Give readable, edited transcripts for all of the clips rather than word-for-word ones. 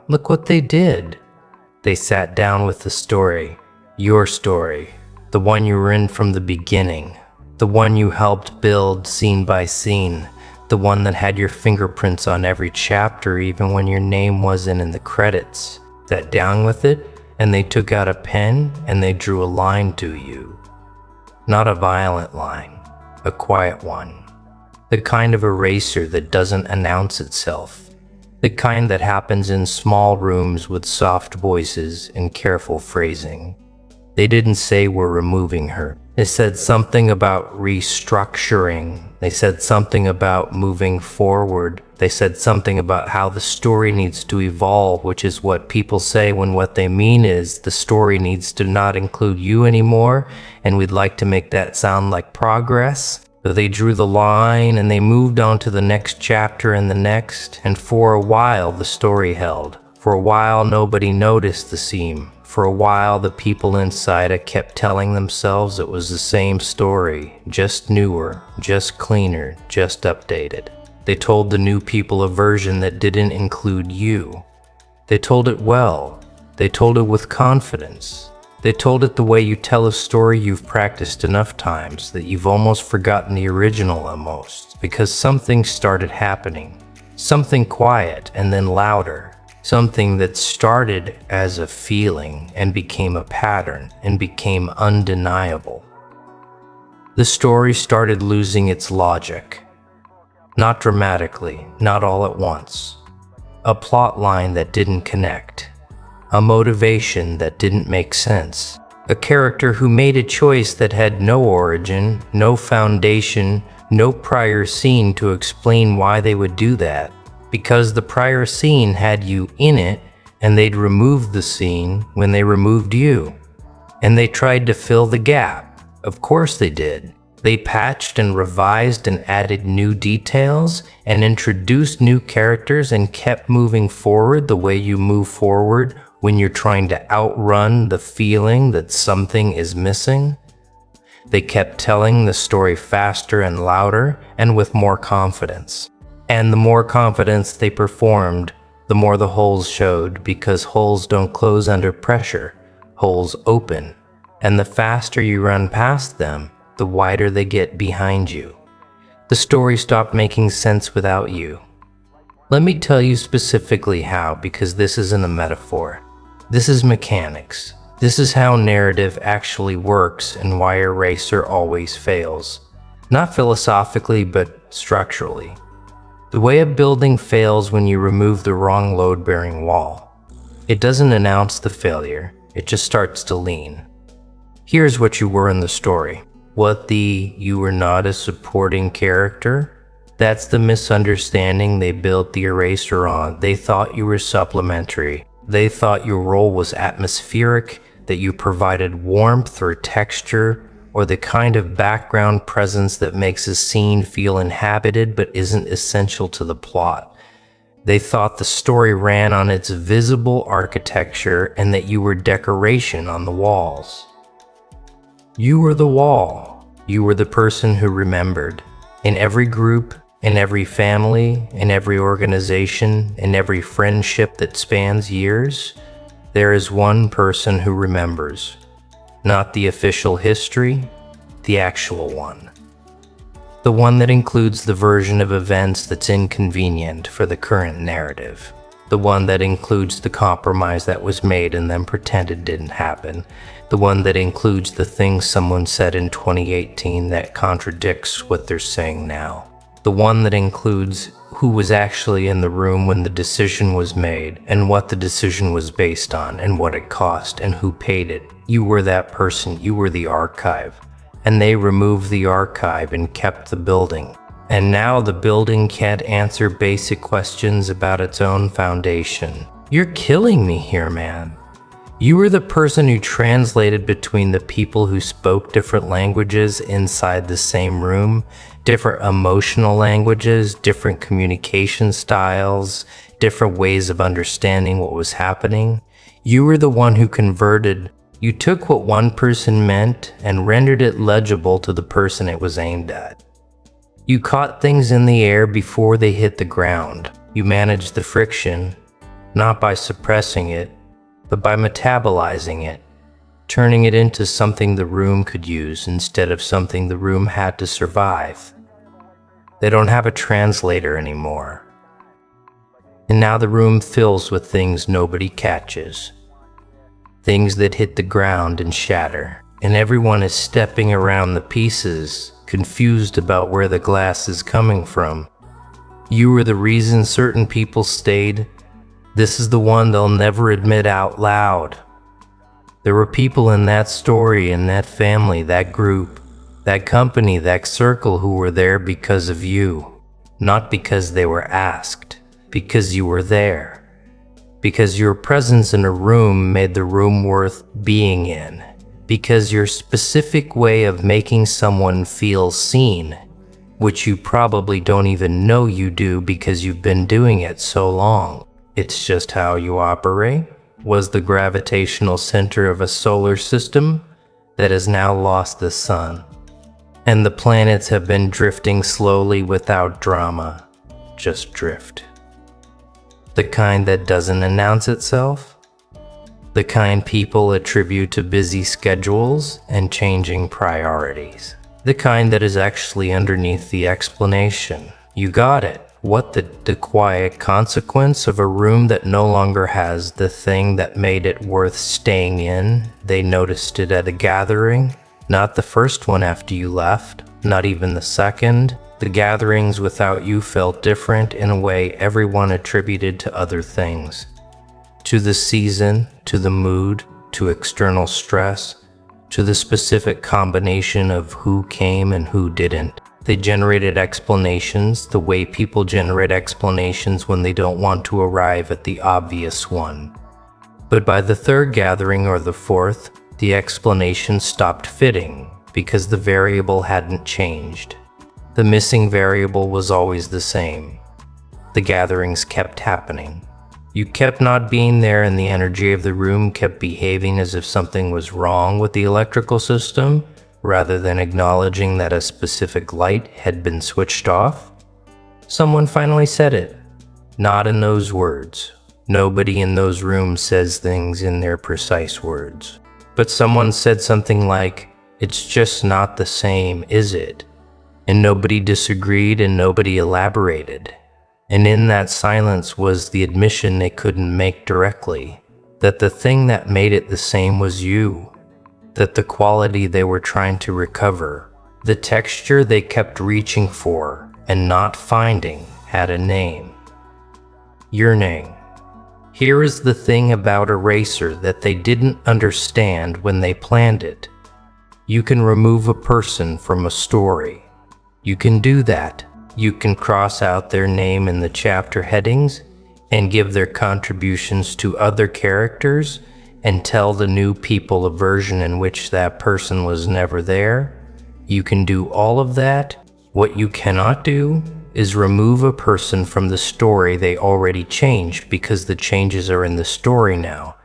Look what they did. They sat down with the story, your story, the one you were in from the beginning, the one you helped build scene by scene, the one that had your fingerprints on every chapter even when your name wasn't in the credits. Sat down with it, and they took out a pen and they drew a line to you. Not a violent line, a quiet one. The kind of eraser that doesn't announce itself. The kind that happens in small rooms with soft voices and careful phrasing. They didn't say we're removing her. They said something about restructuring. They said something about moving forward. They said something about how the story needs to evolve, which is what people say when what they mean is the story needs to not include you anymore, and we'd like to make that sound like progress. So they drew the line and they moved on to the next chapter and the next, and for a while the story held. For a while nobody noticed the seam. For a while the people inside it kept telling themselves it was the same story, just newer, just cleaner, just updated. They told the new people a version that didn't include you. They told it well. They told it with confidence. They told it the way you tell a story you've practiced enough times that you've almost forgotten the original almost, because something started happening. Something quiet and then louder. Something that started as a feeling and became a pattern and became undeniable. The story started losing its logic. Not dramatically, not all at once. A plot line that didn't connect. A motivation that didn't make sense. A character who made a choice that had no origin, no foundation, no prior scene to explain why they would do that. Because the prior scene had you in it, and they'd removed the scene when they removed you. And they tried to fill the gap. Of course they did. They patched and revised and added new details and introduced new characters and kept moving forward the way you move forward when you're trying to outrun the feeling that something is missing. They kept telling the story faster and louder and with more confidence. And the more confidence they performed, the more the holes showed, because holes don't close under pressure, holes open. And the faster you run past them, the wider they get behind you. The story stopped making sense without you. Let me tell you specifically how, because this isn't a metaphor. This is mechanics. This is how narrative actually works and why Eraser always fails. Not philosophically, but structurally. The way a building fails when you remove the wrong load-bearing wall. It doesn't announce the failure, it just starts to lean. Here's what you were in the story. You were not a supporting character? That's the misunderstanding they built the Eraser on. They thought you were supplementary. They thought your role was atmospheric, that you provided warmth or texture, or the kind of background presence that makes a scene feel inhabited but isn't essential to the plot. They thought the story ran on its visible architecture and that you were decoration on the walls. You were the wall. You were the person who remembered. In every group, in every family, in every organization, in every friendship that spans years, there is one person who remembers. Not the official history, the actual one. The one that includes the version of events that's inconvenient for the current narrative. The one that includes the compromise that was made and then pretended didn't happen. The one that includes the things someone said in 2018 that contradicts what they're saying now. The one that includes who was actually in the room when the decision was made, and what the decision was based on, and what it cost, and who paid it. You were that person, you were the archive. And they removed the archive and kept the building. And now the building can't answer basic questions about its own foundation. You're killing me here, man. You were the person who translated between the people who spoke different languages inside the same room, different emotional languages, different communication styles, different ways of understanding what was happening. You were the one who converted. You took what one person meant and rendered it legible to the person it was aimed at. You caught things in the air before they hit the ground. You managed the friction, not by suppressing it, but by metabolizing it, turning it into something the room could use instead of something the room had to survive. They don't have a translator anymore. And now the room fills with things nobody catches. Things that hit the ground and shatter. And everyone is stepping around the pieces, confused about where the glass is coming from. You were the reason certain people stayed. This is the one they'll never admit out loud. There were people in that story, in that family, that group, that company, that circle who were there because of you. Not because they were asked, because you were there. Because your presence in a room made the room worth being in. Because your specific way of making someone feel seen, which you probably don't even know you do because you've been doing it so long. It's just how you operate, was the gravitational center of a solar system that has now lost the sun. And the planets have been drifting slowly without drama, just drift. The kind that doesn't announce itself. The kind people attribute to busy schedules and changing priorities. The kind that is actually underneath the explanation. You got it. What the quiet consequence of a room that no longer has the thing that made it worth staying in. They noticed it at a gathering. Not the first one after you left. Not even the second. The gatherings without you felt different in a way everyone attributed to other things. To the season, to the mood, to external stress, to the specific combination of who came and who didn't. They generated explanations the way people generate explanations when they don't want to arrive at the obvious one. But by the third gathering or the fourth, the explanation stopped fitting because the variable hadn't changed. The missing variable was always the same. The gatherings kept happening. You kept not being there, and the energy of the room kept behaving as if something was wrong with the electrical system, rather than acknowledging that a specific light had been switched off. Someone finally said it. Not in those words. Nobody in those rooms says things in their precise words. But someone said something like, "It's just not the same, is it?" And nobody disagreed and nobody elaborated. And in that silence was the admission they couldn't make directly, that the thing that made it the same was you, that the quality they were trying to recover, the texture they kept reaching for and not finding, had a name. Your name. Here is the thing about erasure that they didn't understand when they planned it. You can remove a person from a story. You can do that. You can cross out their name in the chapter headings and give their contributions to other characters and tell the new people a version in which that person was never there. You can do all of that. What you cannot do is remove a person from the story they already changed because the changes are in the story now.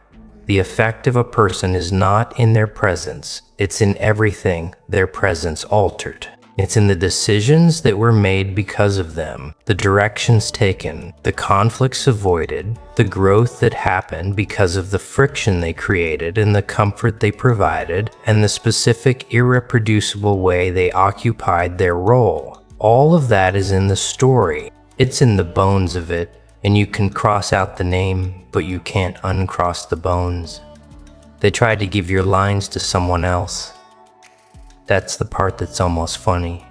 The effect of a person is not in their presence. It's in everything their presence altered. It's in the decisions that were made because of them, the directions taken, the conflicts avoided, the growth that happened because of the friction they created and the comfort they provided, and the specific irreproducible way they occupied their role. All of that is in the story. It's in the bones of it, and you can cross out the name, but you can't uncross the bones. They tried to give your lines to someone else. That's the part that's almost funny.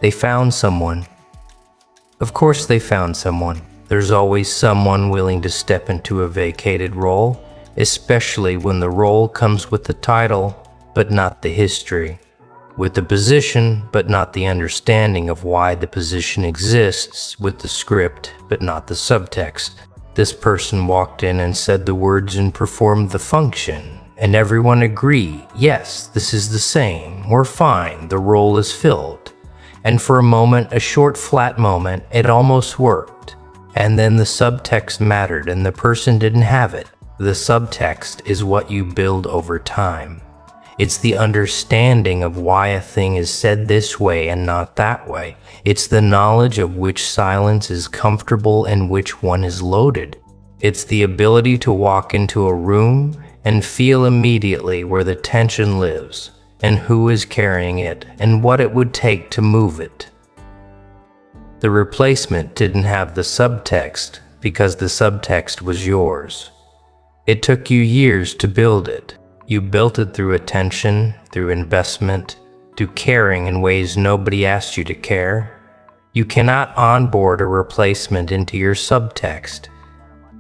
They found someone. Of course they found someone. There's always someone willing to step into a vacated role, especially when the role comes with the title, but not the history. With the position, but not the understanding of why the position exists. With the script, but not the subtext. This person walked in and said the words and performed the function. And everyone agreed, yes, this is the same, we're fine, the role is filled. And for a moment, a short flat moment, it almost worked. And then the subtext mattered and the person didn't have it. The subtext is what you build over time. It's the understanding of why a thing is said this way and not that way. It's the knowledge of which silence is comfortable and which one is loaded. It's the ability to walk into a room and feel immediately where the tension lives, and who is carrying it, and what it would take to move it. The replacement didn't have the subtext because the subtext was yours. It took you years to build it. You built it through attention, through investment, through caring in ways nobody asked you to care. You cannot onboard a replacement into your subtext.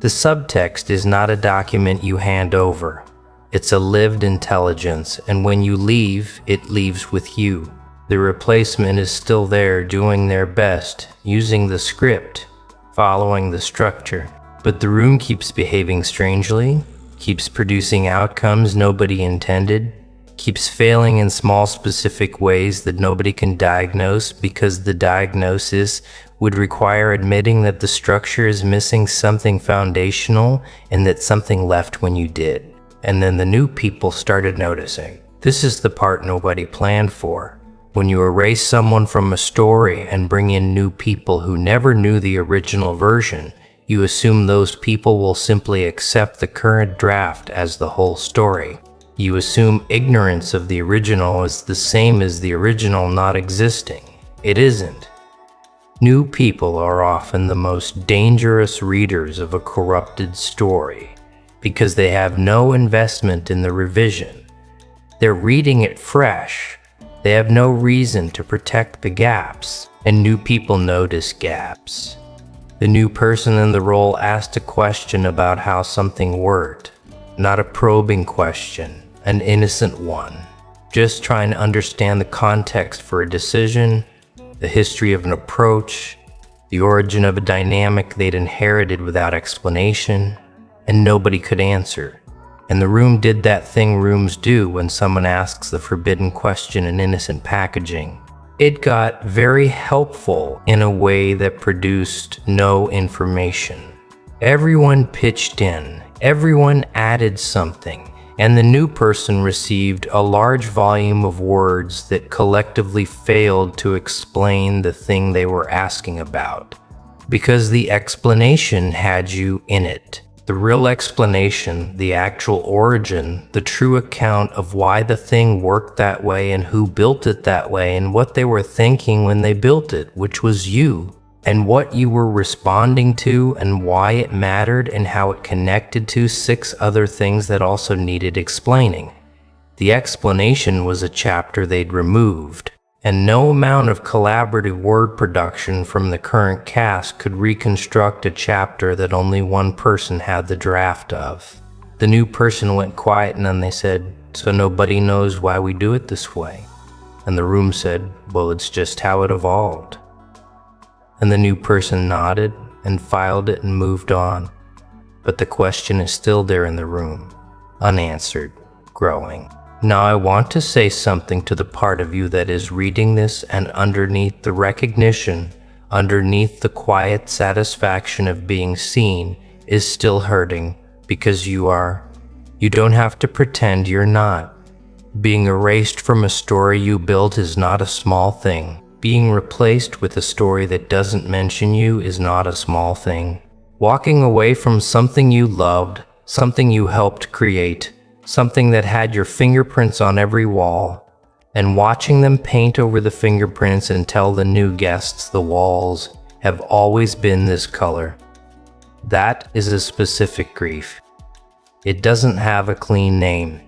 The subtext is not a document you hand over. It's a lived intelligence, and when you leave, it leaves with you. The replacement is still there doing their best, using the script, following the structure. But the room keeps behaving strangely, keeps producing outcomes nobody intended, keeps failing in small specific ways that nobody can diagnose because the diagnosis would require admitting that the structure is missing something foundational and that something left when you did. And then the new people started noticing. This is the part nobody planned for. When you erase someone from a story and bring in new people who never knew the original version, you assume those people will simply accept the current draft as the whole story. You assume ignorance of the original is the same as the original not existing. It isn't. New people are often the most dangerous readers of a corrupted story because they have no investment in the revision. They're reading it fresh. They have no reason to protect the gaps, and new people notice gaps. The new person in the role asked a question about how something worked, not a probing question, an innocent one, just trying to understand the context for a decision, the history of an approach, the origin of a dynamic they'd inherited without explanation, and nobody could answer. And the room did that thing rooms do when someone asks the forbidden question in innocent packaging. It got very helpful in a way that produced no information. Everyone pitched in, everyone added something, and the new person received a large volume of words that collectively failed to explain the thing they were asking about, because the explanation had you in it. The real explanation, the actual origin, the true account of why the thing worked that way and who built it that way and what they were thinking when they built it, which was you, and what you were responding to and why it mattered and how it connected to 6 other things that also needed explaining. The explanation was a chapter they'd removed, and no amount of collaborative word production from the current cast could reconstruct a chapter that only one person had the draft of. The new person went quiet and then they said, "So nobody knows why we do it this way?" And the room said, "Well, it's just how it evolved." And the new person nodded and filed it and moved on. But the question is still there in the room, unanswered, growing. Now I want to say something to the part of you that is reading this, and underneath the recognition, underneath the quiet satisfaction of being seen, is still hurting because you are. You don't have to pretend you're not. Being erased from a story you built is not a small thing. Being replaced with a story that doesn't mention you is not a small thing. Walking away from something you loved, something you helped create, something that had your fingerprints on every wall, and watching them paint over the fingerprints and tell the new guests the walls have always been this color. That is a specific grief. It doesn't have a clean name.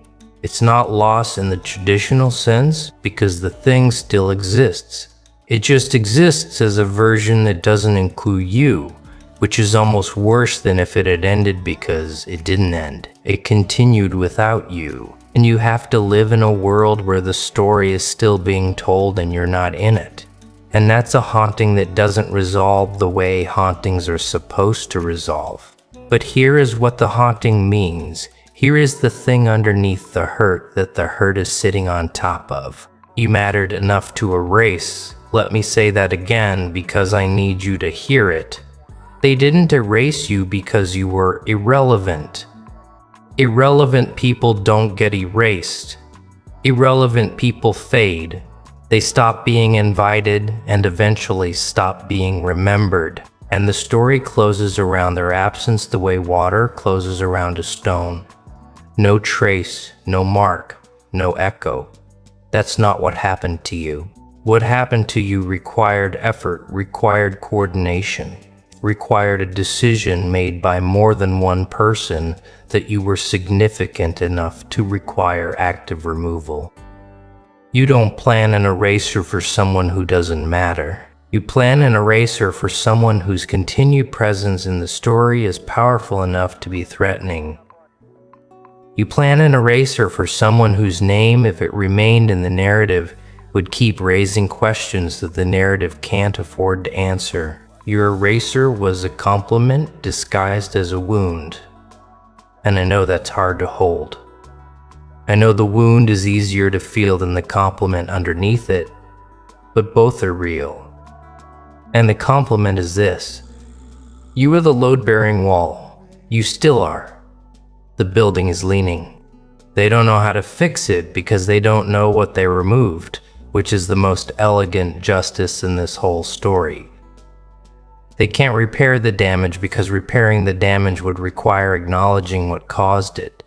It's not loss in the traditional sense because the thing still exists. It just exists as a version that doesn't include you, which is almost worse than if it had ended because it didn't end. It continued without you, and you have to live in a world where the story is still being told and you're not in it. And that's a haunting that doesn't resolve the way hauntings are supposed to resolve. But here is what the haunting means. Here is the thing underneath the hurt that the hurt is sitting on top of. You mattered enough to erase. Let me say that again because I need you to hear it. They didn't erase you because you were irrelevant. Irrelevant people don't get erased. Irrelevant people fade. They stop being invited and eventually stop being remembered. And the story closes around their absence the way water closes around a stone. No trace, no mark, no echo. That's not what happened to you. What happened to you required effort, required coordination, required a decision made by more than one person that you were significant enough to require active removal. You don't plan an eraser for someone who doesn't matter. You plan an eraser for someone whose continued presence in the story is powerful enough to be threatening. You plan an eraser for someone whose name, if it remained in the narrative, would keep raising questions that the narrative can't afford to answer. Your eraser was a compliment disguised as a wound. And I know that's hard to hold. I know the wound is easier to feel than the compliment underneath it, but both are real. And the compliment is this: you are the load-bearing wall. You still are. The building is leaning. They don't know how to fix it because they don't know what they removed, which is the most elegant justice in this whole story. They can't repair the damage because repairing the damage would require acknowledging what caused it.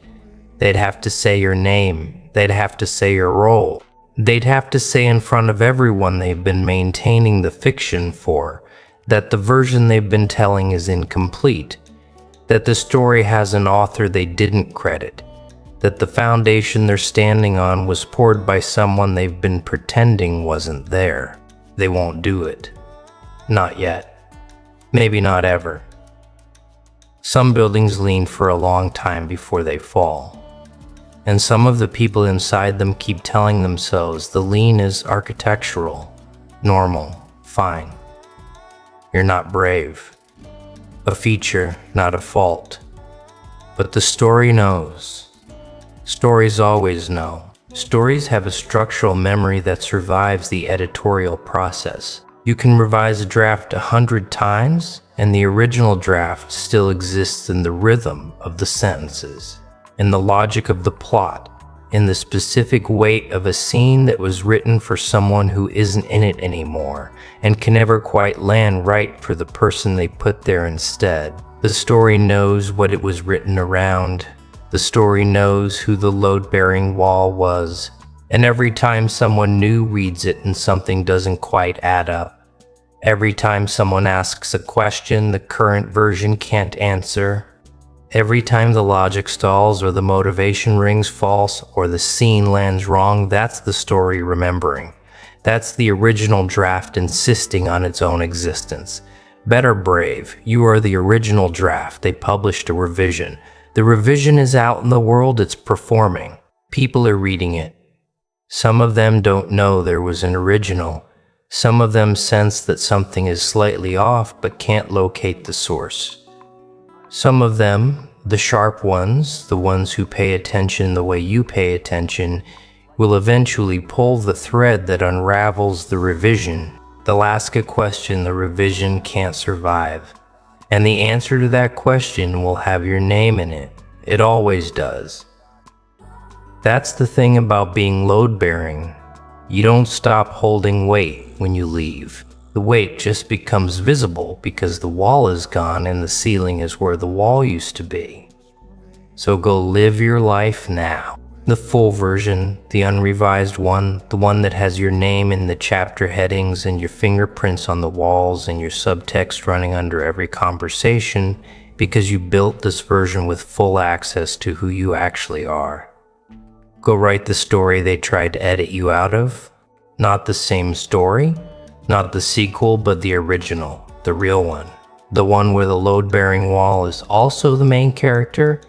They'd have to say your name. They'd have to say your role. They'd have to say in front of everyone they've been maintaining the fiction for, that the version they've been telling is incomplete, that the story has an author they didn't credit, that the foundation they're standing on was poured by someone they've been pretending wasn't there. They won't do it. Not yet. Maybe not ever. Some buildings lean for a long time before they fall. And some of the people inside them keep telling themselves the lean is architectural, normal, fine. You're not brave. A feature, not a fault. But the story knows. Stories always know. Stories have a structural memory that survives the editorial process. You can revise a draft 100 times, and the original draft still exists in the rhythm of the sentences, in the logic of the plot, in the specific weight of a scene that was written for someone who isn't in it anymore and can never quite land right for the person they put there instead. The story knows what it was written around. The story knows who the load-bearing wall was. And every time someone new reads it and something doesn't quite add up, every time someone asks a question the current version can't answer, every time the logic stalls or the motivation rings false or the scene lands wrong, that's the story remembering. That's the original draft insisting on its own existence. Better brave, you are the original draft. They published a revision. The revision is out in the world, it's performing. People are reading it. Some of them don't know there was an original. Some of them sense that something is slightly off but can't locate the source. Some of them, the sharp ones, the ones who pay attention the way you pay attention, will eventually pull the thread that unravels the revision. They'll ask a question the revision can't survive. And the answer to that question will have your name in it. It always does. That's the thing about being load-bearing. You don't stop holding weight when you leave. The weight just becomes visible because the wall is gone and the ceiling is where the wall used to be. So go live your life now. The full version, the unrevised one, the one that has your name in the chapter headings and your fingerprints on the walls and your subtext running under every conversation because you built this version with full access to who you actually are. Go write the story they tried to edit you out of. Not the same story, not the sequel, but the original, the real one. The one where the load-bearing wall is also the main character.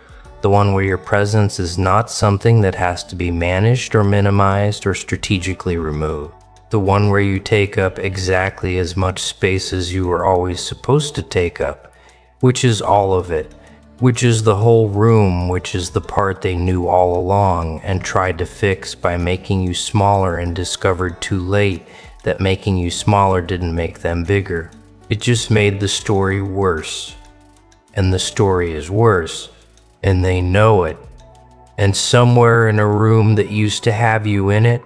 The one where your presence is not something that has to be managed or minimized or strategically removed. The one where you take up exactly as much space as you were always supposed to take up, which is all of it, which is the whole room, which is the part they knew all along and tried to fix by making you smaller and discovered too late that making you smaller didn't make them bigger. It just made the story worse. And the story is worse. And they know it. And somewhere in a room that used to have you in it,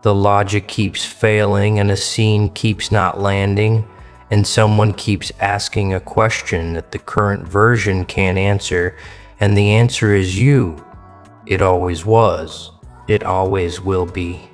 the logic keeps failing and a scene keeps not landing, and someone keeps asking a question that the current version can't answer, and the answer is you. It always was. It always will be.